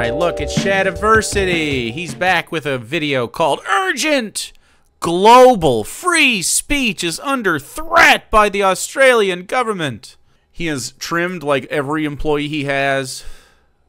Why, look, it's Shadiversity. He's back with a video called Urgent! Global free speech is under threat by the Australian government. He has trimmed like every employee he has.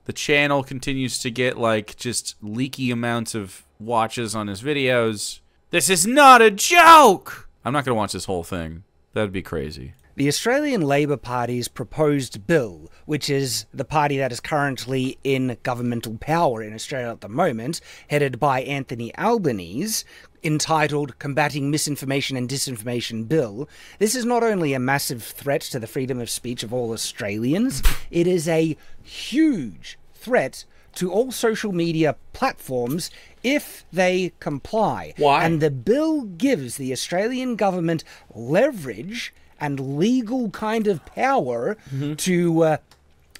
The channel continues to get like just leaky amounts of watches on his videos. This is not a joke! I'm not going to watch this whole thing. That'd be crazy. The Australian Labor Party's proposed bill, which is the party that is currently in governmental power in Australia at the moment, headed by Anthony Albanese, entitled Combating Misinformation and Disinformation Bill. This is not only a massive threat to the freedom of speech of all Australians, it is a huge threat to all social media platforms if they comply. Why? And the bill gives the Australian government leverage and legal kind of power to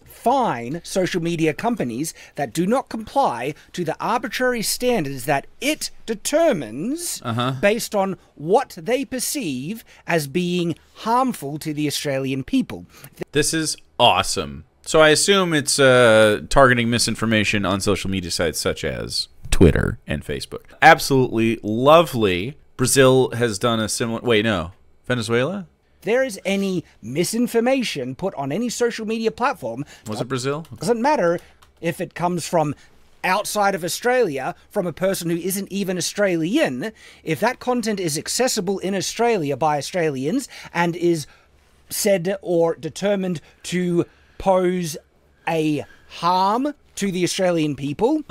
fine social media companies that do not comply to the arbitrary standards that it determines based on what they perceive as being harmful to the Australian people. This is awesome. So I assume it's targeting misinformation on social media sites such as Twitter and Facebook. Absolutely lovely. Brazil has done a similar... Wait, no. Venezuela? If there is any misinformation put on any social media platform... Was it Brazil? Doesn't matter if it comes from outside of Australia, from a person who isn't even Australian. If that content is accessible in Australia by Australians and is said or determined to pose a harm to the Australian people,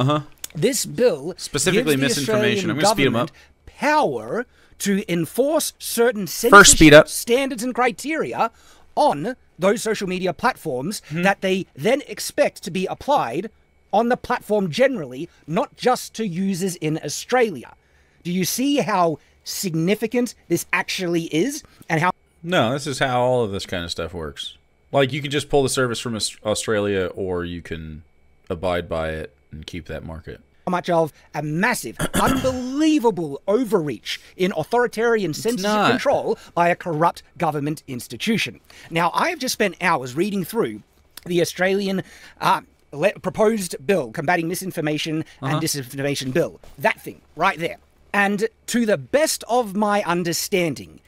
this bill specifically gives the misinformation. Australian I'm going to speed him up. Power to enforce certain censorship standards and criteria on those social media platforms that they then expect to be applied on the platform generally, not just to users in Australia. Do you see how significant this actually is? And how... No, this is how all of this kind of stuff works. Like, you can just pull the service from Australia, or you can abide by it and keep that market. Much of a massive, unbelievable overreach in authoritarian censorship control by a corrupt government institution. Now, I've just spent hours reading through the Australian proposed bill, Combating Misinformation and Disinformation Bill. That thing, right there. And to the best of my understanding...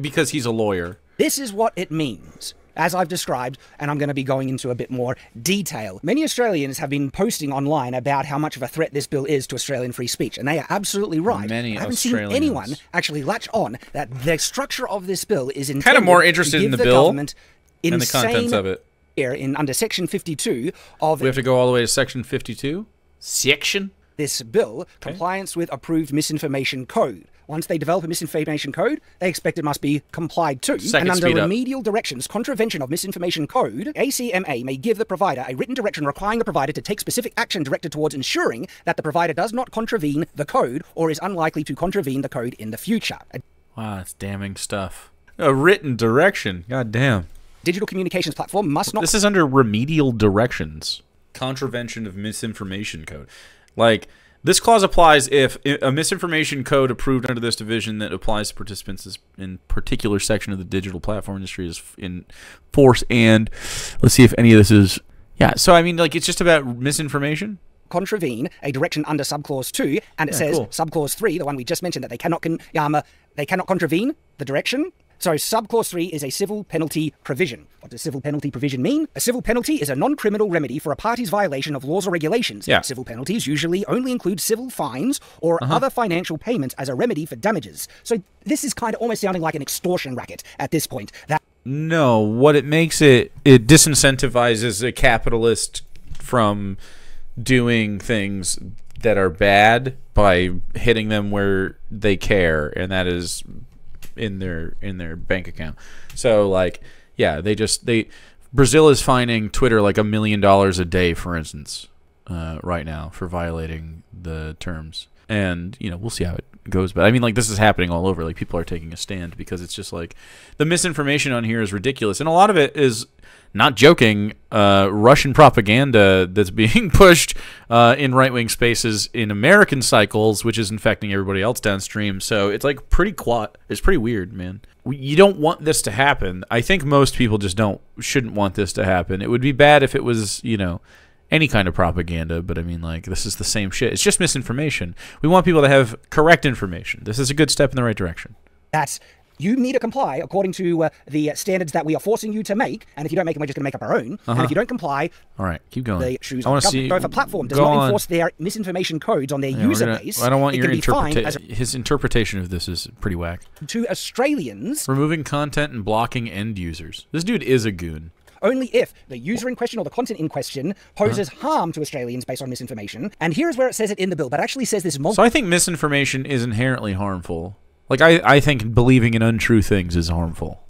Because he's a lawyer. This is what it means. As I've described, and I'm going to be going into a bit more detail. Many Australians have been posting online about how much of a threat this bill is to Australian free speech, and they are absolutely right. I haven't seen anyone actually latch on that the structure of this bill is intended kind of more interested in the bill and the contents of it. Under Section 52 of... We have to go all the way to Section 52? Section? This bill, compliance with approved misinformation code. Once they develop a misinformation code, they expect it must be complied to. And under remedial directions, contravention of misinformation code, ACMA may give the provider a written direction requiring the provider to take specific action directed towards ensuring that the provider does not contravene the code or is unlikely to contravene the code in the future. Wow, that's damning stuff. A written direction. God damn. Digital communications platform must not... This is under remedial directions. Contravention of misinformation code. Like... This clause applies if a misinformation code approved under this division that applies to participants in particular section of the digital platform industry is in force. And let's see if any of this is... Yeah, so I mean, like, it's just about misinformation. Contravene a direction under subclause 2, and it says subclause 3, the one we just mentioned, that they cannot contravene the direction. So subclause 3 is a civil penalty provision. What does civil penalty provision mean? A civil penalty is a non-criminal remedy for a party's violation of laws or regulations. Yeah. Civil penalties usually only include civil fines or other financial payments as a remedy for damages. So this is kind of almost sounding like an extortion racket at this point. No, what it makes it disincentivizes a capitalist from doing things that are bad by hitting them where they care, and that is in their bank account. So like, yeah, Brazil is fining Twitter like $1 million a day, for instance, right now for violating the terms. And you know, we'll see how it goes. But I mean, like, this is happening all over. Like, people are taking a stand because it's just like the misinformation on here is ridiculous, and a lot of it is, not joking, Russian propaganda that's being pushed in right-wing spaces in American cycles, which is infecting everybody else downstream. So it's like it's pretty weird, man. You don't want this to happen. I think most people just shouldn't want this to happen. It would be bad if it was, you know, any kind of propaganda, but I mean, like, this is the same shit. It's just misinformation. We want people to have correct information. This is a good step in the right direction. That's you need to comply according to the standards that we are forcing you to make, and if you don't make them, we're just going to make up our own. And if you don't comply, all right, keep going. The shoes I want to see. So if a platform does not enforce their misinformation codes on their user base, I don't want your interpretation. His interpretation of this is pretty whack. To Australians, removing content and blocking end users. This dude is a goon. Only if the user in question or the content in question poses harm to Australians based on misinformation. And here's where it says it in the bill, but actually says this multiple. So I think misinformation is inherently harmful. Like, I think believing in untrue things is harmful.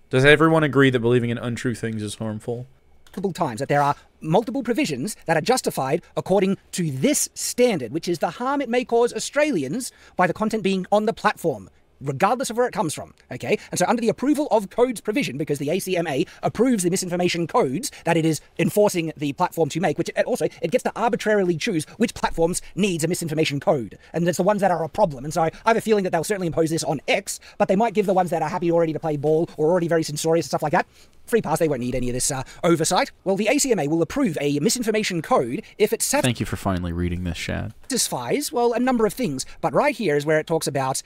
Does everyone agree that believing in untrue things is harmful? Multiple times that there are multiple provisions that are justified according to this standard, which is the harm it may cause Australians by the content being on the platform, regardless of where it comes from, okay? And so under the approval of codes provision, because the ACMA approves the misinformation codes that it is enforcing the platform to make, which it gets to arbitrarily choose which platforms needs a misinformation code. And it's the ones that are a problem. And so I have a feeling that they'll certainly impose this on X, but they might give the ones that are happy already to play ball or already very censorious and stuff like that free pass. They won't need any of this oversight. Well, the ACMA will approve a misinformation code if it Thank you for finally reading this, Shad. Satisfies, well, a number of things. But right here is where it talks about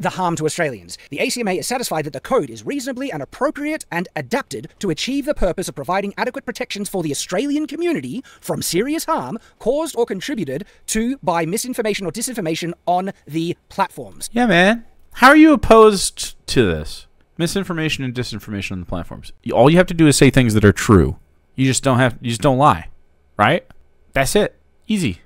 the harm to Australians. The ACMA is satisfied that the code is reasonably and appropriate and adapted to achieve the purpose of providing adequate protections for the Australian community from serious harm caused or contributed to by misinformation or disinformation on the platforms. Yeah, man. How are you opposed to this? Misinformation and disinformation on the platforms. All you have to do is say things that are true. You just don't lie. Right? That's it. Easy.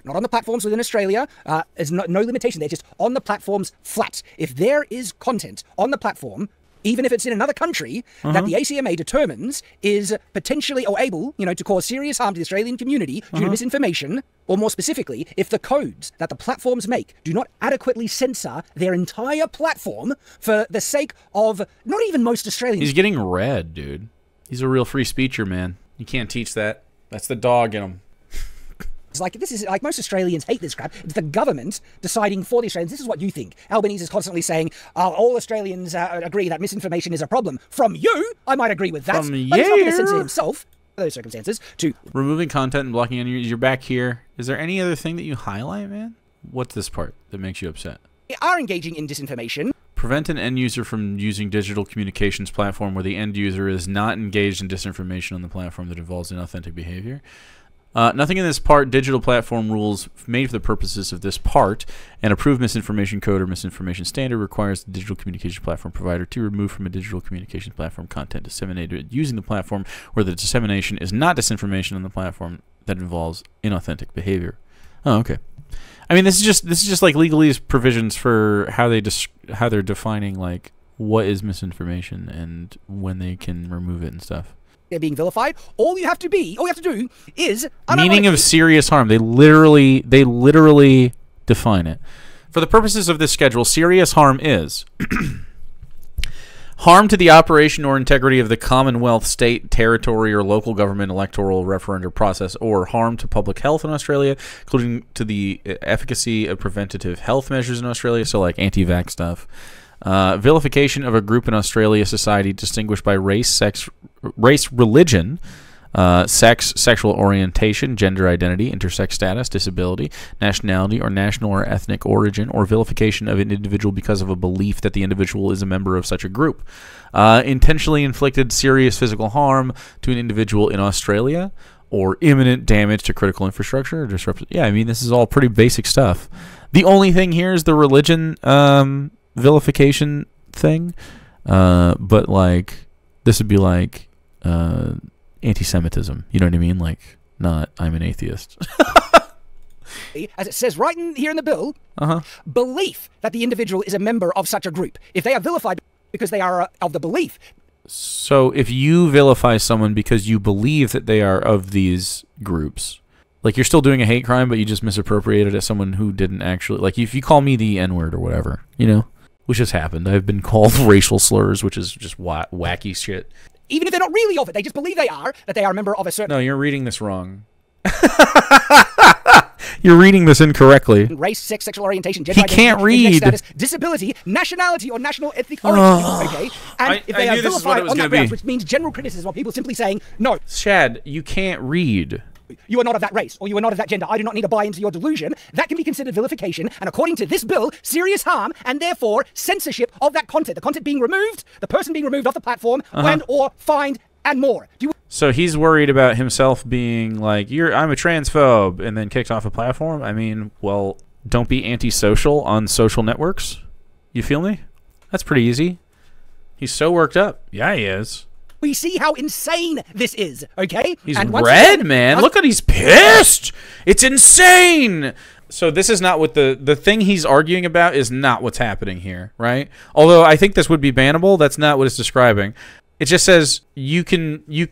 Not on the platforms within Australia. There's no limitation. They're just on the platforms flat. If there is content on the platform, even if it's in another country, that the ACMA determines is potentially or able, to cause serious harm to the Australian community due to misinformation, or more specifically, if the codes that the platforms make do not adequately censor their entire platform for the sake of not even most Australians. He's getting red, dude. He's a real free speecher, man. You can't teach that. That's the dog in him. This is like most Australians hate this crap. It's the government deciding for the Australians. This is what you think. Albanese is constantly saying, all Australians agree that misinformation is a problem. From you, I might agree with that. But he's not going to censor himself in those circumstances. To removing content and blocking any. You're back here. Is there any other thing that you highlight, man? What's this part that makes you upset? They are engaging in disinformation. Prevent an end user from using digital communications platform where the end user is not engaged in disinformation on the platform that involves inauthentic behavior. Nothing in this part, digital platform rules made for the purposes of this part, an approved misinformation code or misinformation standard requires the digital communication platform provider to remove from a digital communications platform content disseminated using the platform where the dissemination is not disinformation on the platform that involves inauthentic behavior. Oh, okay. I mean, this is just like legalese provisions for how they're defining like what is misinformation and when they can remove it and stuff. They're being vilified. All you have to do is meaning of serious harm. They literally define it. For the purposes of this schedule, serious harm is harm to the operation or integrity of the Commonwealth, state, territory, or local government electoral referendum process, or harm to public health in Australia, including to the efficacy of preventative health measures in Australia, so like anti-vax stuff. Vilification of a group in Australia society distinguished by race, religion, sex, sexual orientation, gender identity, intersex status, disability, nationality, or national or ethnic origin, or vilification of an individual because of a belief that the individual is a member of such a group. Intentionally inflicted serious physical harm to an individual in Australia, or imminent damage to critical infrastructure. Or yeah, I mean, this is all pretty basic stuff. The only thing here is the religion vilification thing, but like this would be like anti-Semitism. You know what I mean? Like, not I'm an atheist. As it says right here in the bill, belief that the individual is a member of such a group. If they are vilified because they are of the belief. So if you vilify someone because you believe that they are of these groups, like you're still doing a hate crime, but you just misappropriated it as someone who didn't actually, like if you call me the N-word or whatever, which has happened. I've been called racial slurs, which is just wacky shit. Even if they're not really of it, they just believe that they are a member of a certain... No, you're reading this wrong. You're reading this incorrectly. Race, sex, sexual orientation, gender identity, can't read. Status, disability, nationality, or national ethnic origin. Okay? And if they are vilified on that grounds, which means general criticism, or people simply saying, no. Shad, you can't read. you are not of that race, or you are not of that gender, I do not need to buy into your delusion, that can be considered vilification, and according to this bill, serious harm, and therefore censorship of that content. The content being removed, the person being removed off the platform, and or fined, and more. So he's worried about himself being like, I'm a transphobe, and then kicked off a platform? I mean, well, don't be antisocial on social networks. You feel me? That's pretty easy. He's so worked up. Yeah, he is. We see how insane this is, okay? He's red, man. Look at he's pissed. It's insane. So this is not what the thing he's arguing about is not what's happening here, right? Although I think this would be bannable, that's not what it's describing. It just says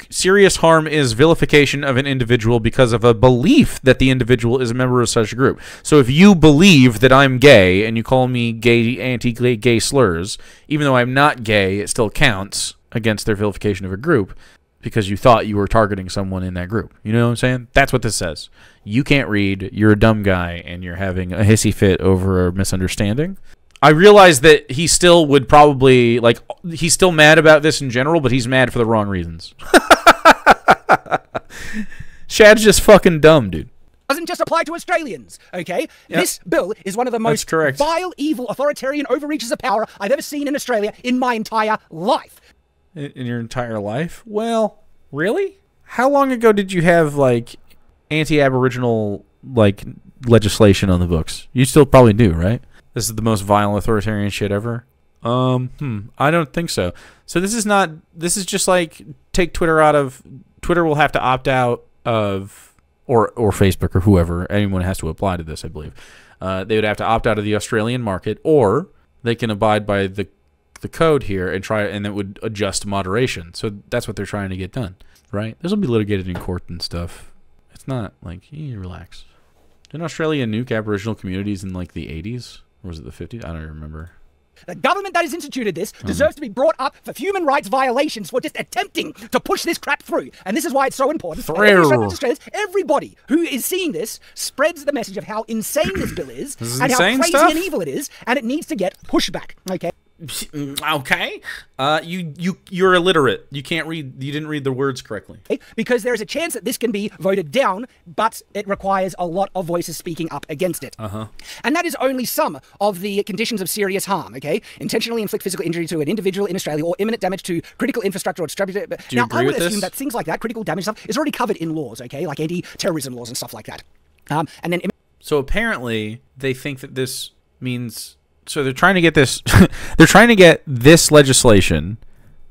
serious harm is vilification of an individual because of a belief that the individual is a member of such a group. So if you believe that I'm gay and you call me gay, anti-gay slurs, even though I'm not gay, it still counts against their vilification of a group because you thought you were targeting someone in that group. You know what I'm saying? That's what this says. You can't read, you're a dumb guy, and you're having a hissy fit over a misunderstanding. I realize that he still would probably, like, he's still mad about this in general, but he's mad for the wrong reasons. Shad's just fucking dumb, dude. Doesn't just apply to Australians, okay? Yep. This bill is one of the most vile, evil, authoritarian overreaches of power I've ever seen in Australia in my entire life. In your entire life? Well, really? How long ago did you have, like, anti-Aboriginal, like, legislation on the books? You still probably do, right? This is the most violent authoritarian shit ever? I don't think so. So this is just like, take Twitter out of, Twitter will have to opt out of, or Facebook or whoever, anyone has to apply to this, I believe. They would have to opt out of the Australian market, or they can abide by the code here and try, and it would adjust moderation. So that's what they're trying to get done, right? This will be litigated in court and stuff. It's not like, relax. Didn't Australia nuke Aboriginal communities in like the 80s? Or was it the 50s? I don't remember. The government that has instituted this deserves to be brought up for human rights violations for just attempting to push this crap through. And this is why it's so important. Everybody who is seeing this spreads the message of how insane this bill is and how crazy and evil it is, and it needs to get pushback. Okay. Okay. You're illiterate. You can't read. You didn't read the words correctly. Because there is a chance that this can be voted down, but it requires a lot of voices speaking up against it. And that is only some of the conditions of serious harm. Okay, intentionally inflict physical injury to an individual in Australia or imminent damage to critical infrastructure or distributed. Now, I would assume that things like that, critical damage stuff, is already covered in laws. Okay, like anti-terrorism laws and stuff like that. And then. So apparently, they think that this means. So they're trying to get this. They're trying to get this legislation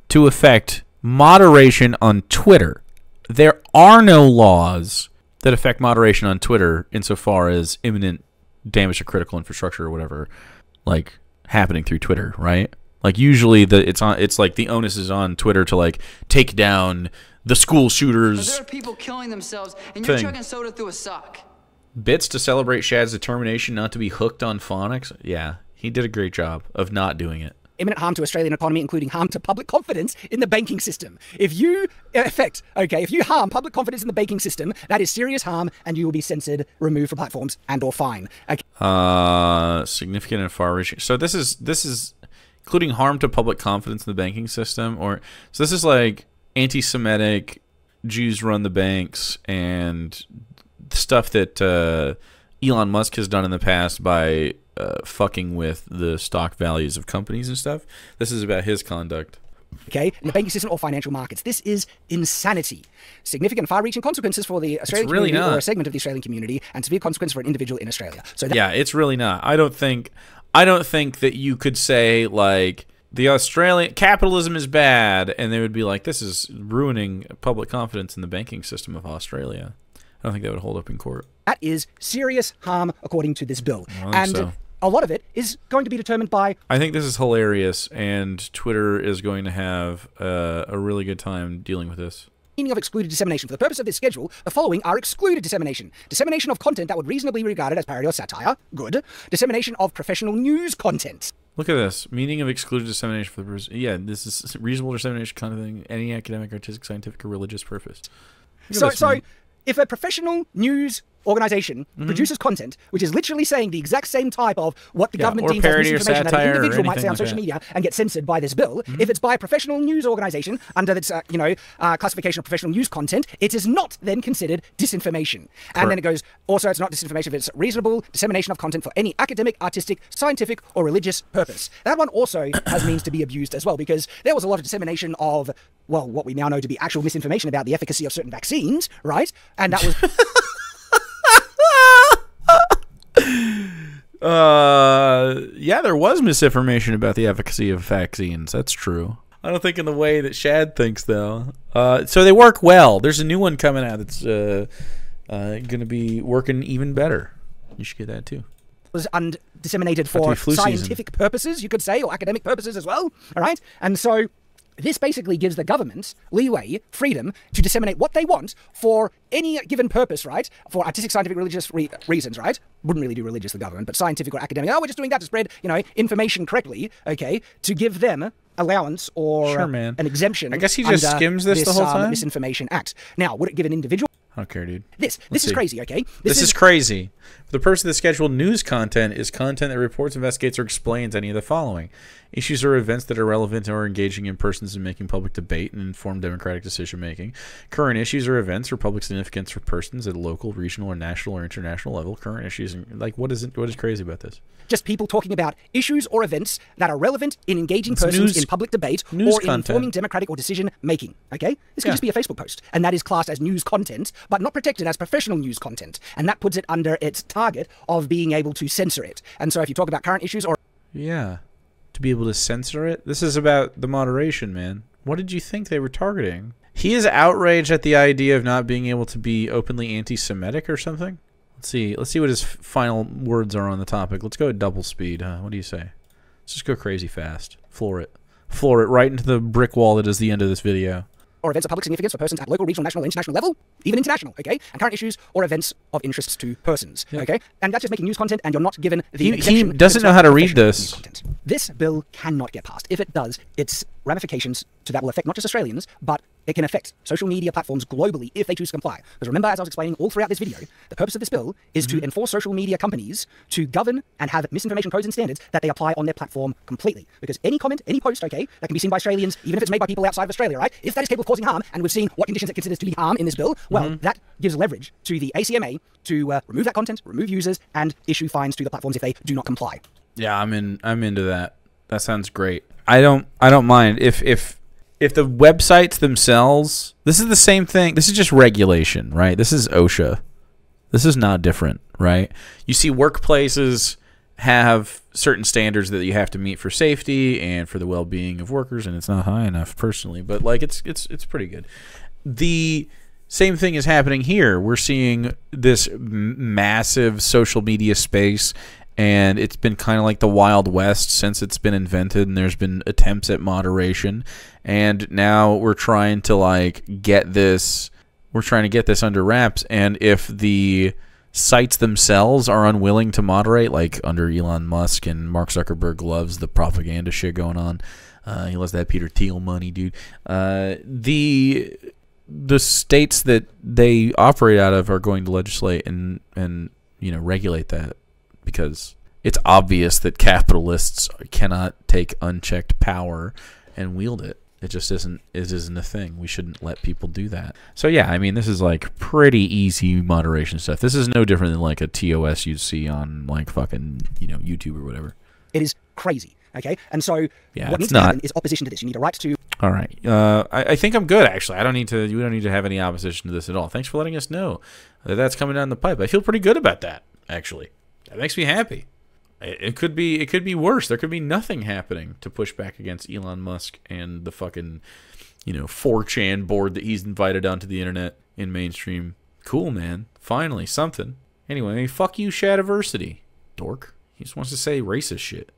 to affect moderation on Twitter. There are no laws that affect moderation on Twitter insofar as imminent damage to critical infrastructure or whatever, like happening through Twitter, right? Like usually it's like the onus is on Twitter to like take down the school shooters. There are people killing themselves, and you're chugging soda through a sock. Bits to celebrate Shad's determination not to be hooked on phonics. Yeah. He did a great job of not doing it. Imminent harm to Australian economy, including harm to public confidence in the banking system. If you harm public confidence in the banking system, that is serious harm, and you will be censored, removed from platforms, and/or fined. Okay. Significant and far-reaching. So this is including harm to public confidence in the banking system, so this is like anti-Semitic, Jews run the banks, and stuff that Elon Musk has done in the past by fucking with the stock values of companies and stuff. This is about his conduct. Okay, in the banking system or financial markets. This is insanity. Significant far-reaching consequences for the Australian community or a segment of the Australian community, and severe consequences for an individual in Australia. So yeah, it's really not. I don't think that you could say like the Australian capitalism is bad, and they would be like, this is ruining public confidence in the banking system of Australia. I don't think that would hold up in court. That is serious harm according to this bill. And a lot of it is going to be determined by... I think this is hilarious, and Twitter is going to have a really good time dealing with this. Meaning of excluded dissemination. For the purpose of this schedule, the following are excluded dissemination. Dissemination of content that would reasonably be regarded as parody or satire. Good. Dissemination of professional news content. Look at this. Meaning of excluded dissemination for the purpose... Yeah, this is reasonable dissemination kind of thing. Any academic, artistic, scientific, or religious purpose. So if a professional news organization produces content which is literally saying the exact same type of what the government or deems as parody or misinformation that an satire or individual might say anything on like social that. media and get censored by this bill, if it's by a professional news organization under its classification of professional news content, it is not then considered disinformation. And then it goes, also it's not disinformation if it's reasonable dissemination of content for any academic, artistic, scientific, or religious purpose. That one also has means to be abused as well, because there was a lot of dissemination of, well, what we now know to be actual misinformation about the efficacy of certain vaccines, right? And that was... Yeah, there was misinformation about the efficacy of vaccines. That's true. I don't think in the way that Shad thinks, though. So they work well. There's a new one coming out that's going to be working even better. You should get that, too. Was disseminated for scientific purposes, you could say, or academic purposes as well, all right? And so this basically gives the government leeway, freedom, to disseminate what they want for any given purpose, right? For artistic, scientific, religious reasons, right? Wouldn't really do religious, the government, but scientific or academic. Oh, we're just doing that to spread, information correctly, okay? To give them allowance or an exemption. I guess he just skims this the whole time? Misinformation Act. Now, would it give an individual... I don't care, dude. This is crazy, okay? This is crazy. The purpose of the scheduled news content is content that reports, investigates, or explains any of the following. Issues or events that are relevant or engaging in persons in making public debate and informed democratic decision-making. Current issues or events or public significance for persons at a local, regional, or national or international level. Current issues. Like, what is crazy about this? Just people talking about issues or events that are relevant in engaging persons in public debate or in informing democratic or decision-making, okay? This could just be a Facebook post, and that is classed as news content, but not protected as professional news content, and that puts it under its target of being able to censor it. And so if you talk about current issues or... Yeah, to be able to censor it? This is about the moderation, man. What did you think they were targeting? He is outraged at the idea of not being able to be openly anti-Semitic or something? Let's see what his final words are on the topic. Let's go at double speed. What do you say? Let's just go crazy fast. Floor it right into the brick wall that is the end of this video. Or events of public significance for persons at local, regional, national, international level, even international, okay? And current issues or events of interest to persons, okay? And that's just making news content, and you're not given the exemption. He doesn't know how to read this. This bill cannot get passed. If it does, its ramifications to that will affect not just Australians, but it can affect social media platforms globally if they choose to comply. Because remember, as I was explaining all throughout this video, the purpose of this bill is to enforce social media companies to govern and have misinformation codes and standards that they apply on their platform completely. Because any comment, any post, okay, that can be seen by Australians, even if it's made by people outside of Australia, right? If that is capable of causing harm, and we've seen what conditions it considers to be harm in this bill, well, that gives leverage to the ACMA to remove that content, remove users, and issue fines to the platforms if they do not comply. Yeah, I'm into that. That sounds great. I don't mind if the websites themselves, this is the same thing. This is just regulation, right? This is OSHA. This is not different, right? You see workplaces have certain standards that you have to meet for safety and for the well-being of workers, and it's not high enough personally, but like it's pretty good. The same thing is happening here. We're seeing this massive social media space, and it's been kind of like the Wild West since it's been invented, and there's been attempts at moderation, and now we're trying to get this under wraps. And if the sites themselves are unwilling to moderate, like under Elon Musk, and Mark Zuckerberg loves the propaganda shit going on, he loves that Peter Thiel money, dude. The states that they operate out of are going to legislate and regulate that, because it's obvious that capitalists cannot take unchecked power and wield it. It just isn't a thing. We shouldn't let people do that. So yeah, I mean, this is like pretty easy moderation stuff. This is no different than like a TOS you'd see on like fucking YouTube or whatever. It is crazy. Okay, and so yeah, what needs to happen is opposition to this. You need a right to. All right, I think I'm good actually. We don't need to have any opposition to this at all. Thanks for letting us know that that's coming down the pipe. I feel pretty good about that actually. That makes me happy. It could be worse. There could be nothing happening to push back against Elon Musk and the fucking 4chan board that he's invited onto the internet in mainstream. Cool, man. Finally something. Anyway, fuck you, Shadiversity, dork. He just wants to say racist shit.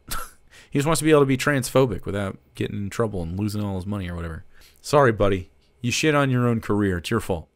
He just wants to be able to be transphobic without getting in trouble and losing all his money or whatever. Sorry, buddy. You shit on your own career. It's your fault.